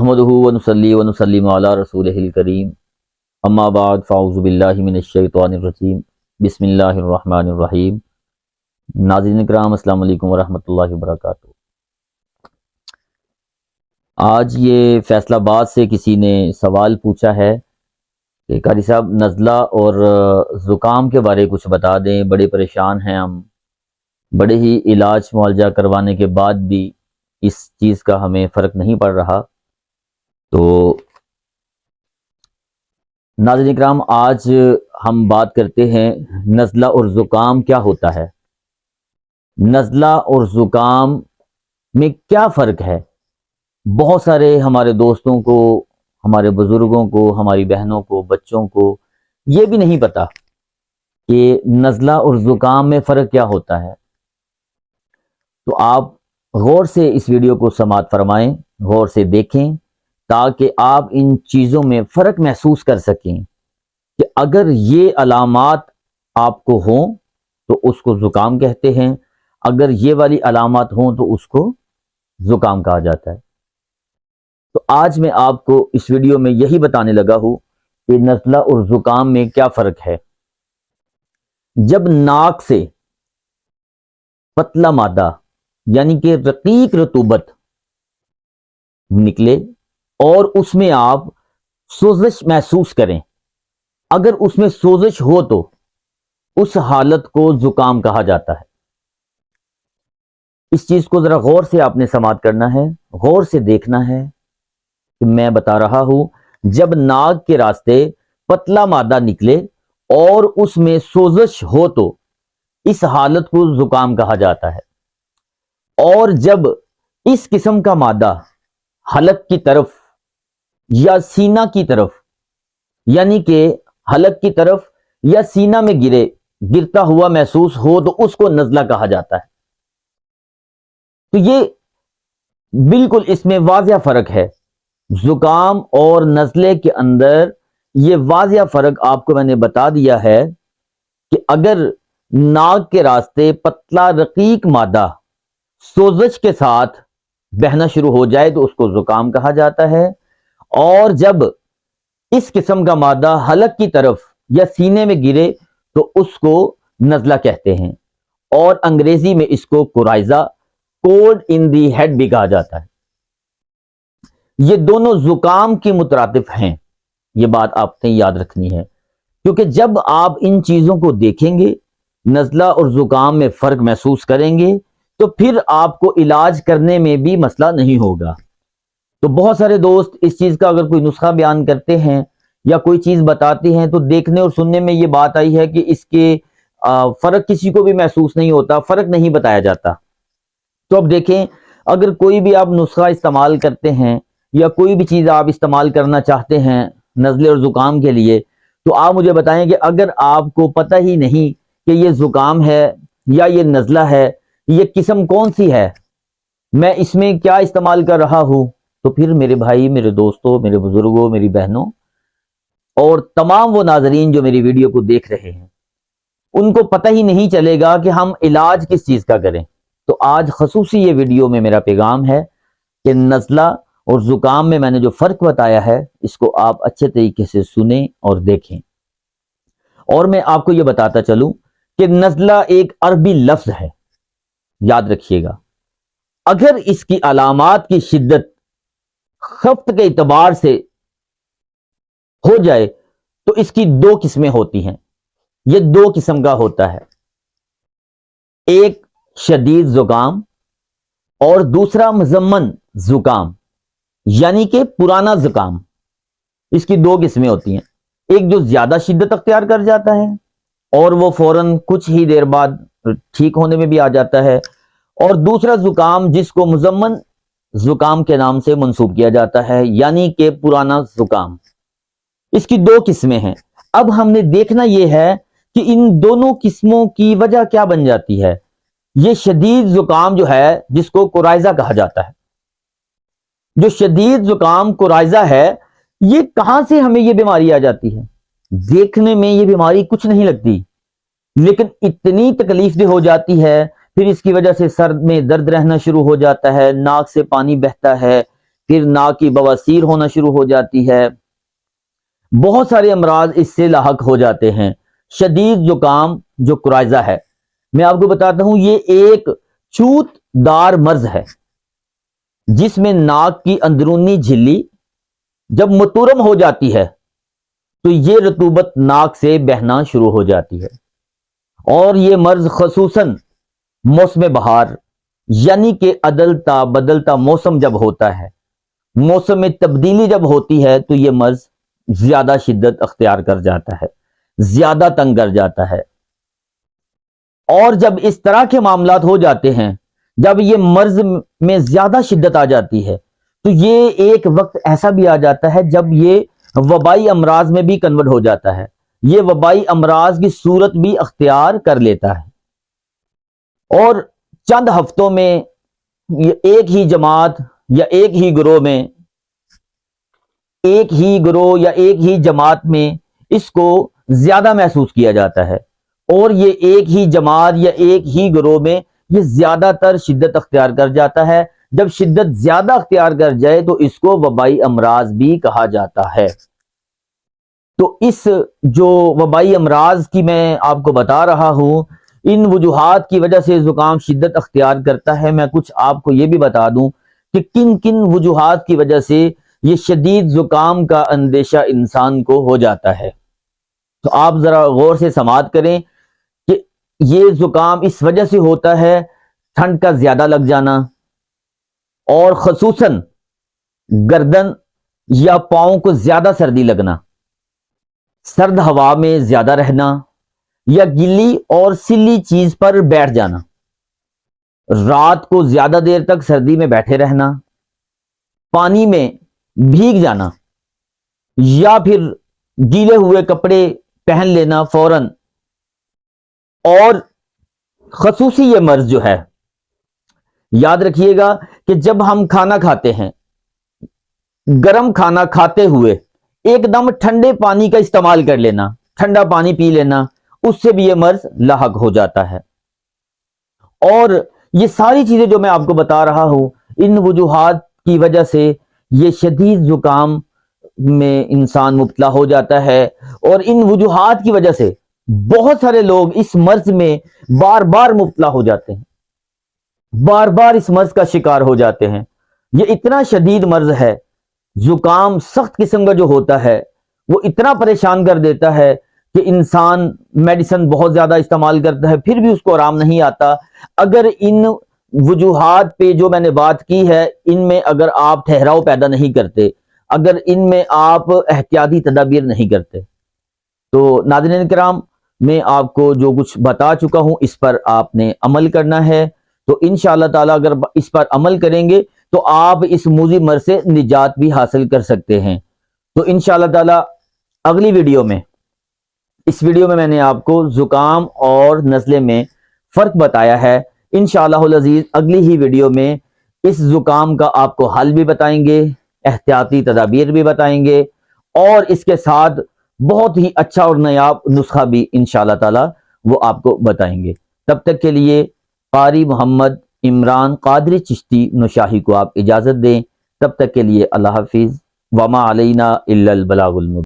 नहमदुहु व नुसल्ली व नुसल्लिमु अला रसूलिहिल करीम अम्मा बाद फ़अऊज़ु बिल्लाहि मिनश शैतानिर रजीम बिस्मिल्लाहिर रहमानिर रहीम। नाज़रीन इकराम अस्सलामु अलैकुम व रहमतुल्लाहि व बरकातुहू। आज ये फैसलाबाद से किसी ने सवाल पूछा है कि कारी साहब नज़ला और ज़ुकाम के बारे कुछ बता दें, बड़े परेशान हैं हम, बड़े ही इलाज मुआलजा करवाने के बाद भी इस चीज़ का हमें फ़र्क नहीं पड़ रहा। तो नाज़रीन इकराम, आज हम बात करते हैं नज़ला और ज़ुकाम क्या होता है, नज़ला और ज़ुकाम में क्या फ़र्क है। बहुत सारे हमारे दोस्तों को, हमारे बुज़ुर्गों को, हमारी बहनों को, बच्चों को ये भी नहीं पता कि नज़ला और ज़ुकाम में फ़र्क क्या होता है। तो आप गौर से इस वीडियो को समाअत फरमाएं, गौर से देखें, ताकि आप इन चीज़ों में फ़र्क महसूस कर सकें कि अगर ये अलामात आपको हों तो उसको ज़ुकाम कहते हैं, अगर ये वाली अलामात हों तो उसको ज़ुकाम कहा जाता है। तो आज मैं आपको इस वीडियो में यही बताने लगा हूँ कि नज़ला और ज़ुकाम में क्या फ़र्क है। जब नाक से पतला मादा यानी कि रकीक रतूबत निकले और उसमें आप सोजिश महसूस करें, अगर उसमें सोजिश हो तो उस हालत को ज़ुकाम कहा जाता है। इस चीज़ को ज़रा गौर से आपने समाअत करना है, गौर से देखना है कि मैं बता रहा हूँ, जब नाक के रास्ते पतला मादा निकले और उसमें सोजिश हो तो इस हालत को ज़ुकाम कहा जाता है। और जब इस किस्म का मादा हलक की तरफ या सीना की तरफ, यानी कि हलक की तरफ या सीना में गिरता हुआ महसूस हो तो उसको नज़ला कहा जाता है। तो ये बिल्कुल इसमें वाज़िया फ़र्क है। ज़ुकाम और नज़ले के अंदर ये वाज़िया फ़र्क आपको मैंने बता दिया है कि अगर नाक के रास्ते पतला रकीक मादा सोजिश के साथ बहना शुरू हो जाए तो उसको ज़ुकाम कहा जाता है, और जब इस किस्म का मादा हलक की तरफ या सीने में गिरे तो उसको नज़ला कहते हैं, और अंग्रेजी में इसको कुराइज़ा, कोल्ड इन दी हेड भी कहा जाता है। ये दोनों ज़ुकाम के मुतरातिफ हैं, ये बात आपने याद रखनी है, क्योंकि जब आप इन चीज़ों को देखेंगे, नज़ला और ज़ुकाम में फ़र्क महसूस करेंगे, तो फिर आपको इलाज करने में भी मसला नहीं होगा। तो बहुत सारे दोस्त इस चीज़ का अगर कोई नुस्खा बयान करते हैं या कोई चीज़ बताते हैं तो देखने और सुनने में ये बात आई है कि इसके फ़र्क किसी को भी महसूस नहीं होता, फ़र्क नहीं बताया जाता। तो अब देखें, अगर कोई भी आप नुस्खा इस्तेमाल करते हैं या कोई भी चीज़ आप इस्तेमाल करना चाहते हैं नज़ले और ज़ुकाम के लिए, तो आप मुझे बताएं कि अगर आपको पता ही नहीं कि ये ज़ुकाम है या ये नज़ला है, ये किस्म कौन सी है, मैं इसमें क्या इस्तेमाल कर रहा हूँ, तो फिर मेरे भाई, मेरे दोस्तों, मेरे बुजुर्गों, मेरी बहनों और तमाम वो नाजरीन जो मेरी वीडियो को देख रहे हैं, उनको पता ही नहीं चलेगा कि हम इलाज किस चीज़ का करें। तो आज खसूसी ये वीडियो में मेरा पैगाम है कि नज़ला और ज़ुकाम में मैंने जो फ़र्क बताया है इसको आप अच्छे तरीके से सुने और देखें। और मैं आपको ये बताता चलूँ कि नज़ला एक अरबी लफ्ज़ है, याद रखिएगा। अगर इसकी अलामात की शिद्दत खफ्त के इतबार से हो जाए तो इसकी दो किस्में होती हैं, ये दो किस्म का होता है, एक शदीद ज़ुकाम और दूसरा मुज़म्मन ज़ुकाम, यानी कि पुराना ज़ुकाम। इसकी दो किस्में होती हैं, एक जो ज़्यादा शिद्दत अख्तियार कर जाता है और वो फौरन कुछ ही देर बाद ठीक होने में भी आ जाता है, और दूसरा ज़ुकाम जिसको मुज़म्मन ज़ुकाम के नाम से मंसूब किया जाता है, यानी कि पुराना ज़ुकाम। इसकी दो किस्में हैं। अब हमने देखना यह है कि इन दोनों किस्मों की वजह क्या बन जाती है। ये शदीद ज़ुकाम जो है, जिसको कुराइज़ा कहा जाता है, जो शदीद ज़ुकाम कुराइज़ा है, ये कहां से हमें ये बीमारी आ जाती है। देखने में ये बीमारी कुछ नहीं लगती, लेकिन इतनी तकलीफ दे हो जाती है, फिर इसकी वजह से सर में दर्द रहना शुरू हो जाता है, नाक से पानी बहता है, پھر ناک کی بواسیر ہونا شروع ہو جاتی ہے، بہت سارے امراض اس سے لاحق ہو جاتے ہیں۔ شدید زکام جو کرائزہ ہے، میں آپ کو بتاتا ہوں یہ ایک چوت دار مرض ہے جس میں ناک کی اندرونی جھلی جب متورم ہو جاتی ہے تو یہ رطوبت ناک سے بہنا شروع ہو جاتی ہے، اور یہ مرض خصوصاً موسم بہار یعنی کہ عدلتا بدلتا موسم جب ہوتا ہے، موسم میں تبدیلی جب ہوتی ہے تو یہ مرض زیادہ شدت اختیار کر جاتا ہے، زیادہ تنگ کر جاتا ہے۔ اور جب اس طرح کے معاملات ہو جاتے ہیں، جب یہ مرض میں زیادہ شدت آ جاتی ہے تو یہ ایک وقت ایسا بھی آ جاتا ہے جب یہ وبائی امراض میں بھی کنورٹ ہو جاتا ہے، یہ وبائی امراض کی صورت بھی اختیار کر لیتا ہے، اور چند ہفتوں میں ایک ہی جماعت یا ایک ہی گروہ یا ایک ہی جماعت میں اس کو زیادہ محسوس کیا جاتا ہے، اور یہ ایک ہی جماعت یا ایک ہی گروہ میں یہ زیادہ تر شدت اختیار کر جاتا ہے۔ جب شدت زیادہ اختیار کر جائے تو اس کو وبائی امراض بھی کہا جاتا ہے۔ تو اس جو وبائی امراض کی میں آپ کو بتا رہا ہوں، ان وجوہات کی وجہ سے زکام شدت اختیار کرتا ہے۔ میں کچھ آپ کو یہ بھی بتا دوں کہ کن کن وجوہات کی وجہ سے یہ شدید زکام کا اندیشہ انسان کو ہو جاتا ہے۔ تو آپ ذرا غور سے سماعت کریں کہ یہ زکام اس وجہ سے ہوتا ہے ٹھنڈ کا زیادہ لگ جانا، اور خصوصاً گردن یا پاؤں کو زیادہ سردی لگنا، سرد ہوا میں زیادہ رہنا، یا گلی اور سلی چیز پر بیٹھ جانا، رات کو زیادہ دیر تک سردی میں بیٹھے رہنا، پانی میں بھیگ جانا، یا پھر گیلے ہوئے کپڑے پہن لینا فوراً۔ اور خصوصی یہ مرض جو ہے، یاد رکھیے گا کہ جب ہم کھانا کھاتے ہیں، گرم کھانا کھاتے ہوئے ایک دم ٹھنڈے پانی کا استعمال کر لینا، ٹھنڈا پانی پی لینا، اس سے بھی یہ مرض لاحق ہو جاتا ہے۔ اور یہ ساری چیزیں جو میں آپ کو بتا رہا ہوں، ان وجوہات کی وجہ سے یہ شدید زکام میں انسان مبتلا ہو جاتا ہے، اور ان وجوہات کی وجہ سے بہت سارے لوگ اس مرض میں بار بار مبتلا ہو جاتے ہیں، بار بار اس مرض کا شکار ہو جاتے ہیں۔ یہ اتنا شدید مرض ہے، زکام سخت قسم کا جو ہوتا ہے وہ اتنا پریشان کر دیتا ہے کہ انسان میڈیسن بہت زیادہ استعمال کرتا ہے، پھر بھی اس کو آرام نہیں آتا۔ اگر ان وجوہات پہ جو میں نے بات کی ہے، ان میں اگر آپ ٹھہراؤ پیدا نہیں کرتے، اگر ان میں آپ احتیاطی تدابیر نہیں کرتے، تو ناظرین کرام، میں آپ کو جو کچھ بتا چکا ہوں اس پر آپ نے عمل کرنا ہے۔ تو انشاءاللہ تعالی اگر اس پر عمل کریں گے تو آپ اس موذی مرض سے نجات بھی حاصل کر سکتے ہیں۔ تو انشاءاللہ تعالی اگلی ویڈیو میں، اس ویڈیو میں نے آپ کو زکام اور نزلے میں فرق بتایا ہے۔ انشاءاللہ العزیز اگلی ہی ویڈیو میں اس زکام کا آپ کو حل بھی بتائیں گے، احتیاطی تدابیر بھی بتائیں گے، اور اس کے ساتھ بہت ہی اچھا اور نایاب نسخہ بھی انشاءاللہ تعالی وہ آپ کو بتائیں گے۔ تب تک کے لیے قاری محمد عمران قادری چشتی نشاہی کو آپ اجازت دیں۔ تب تک کے لیے اللہ حافظ، وما علینا الا البلاغ المبین۔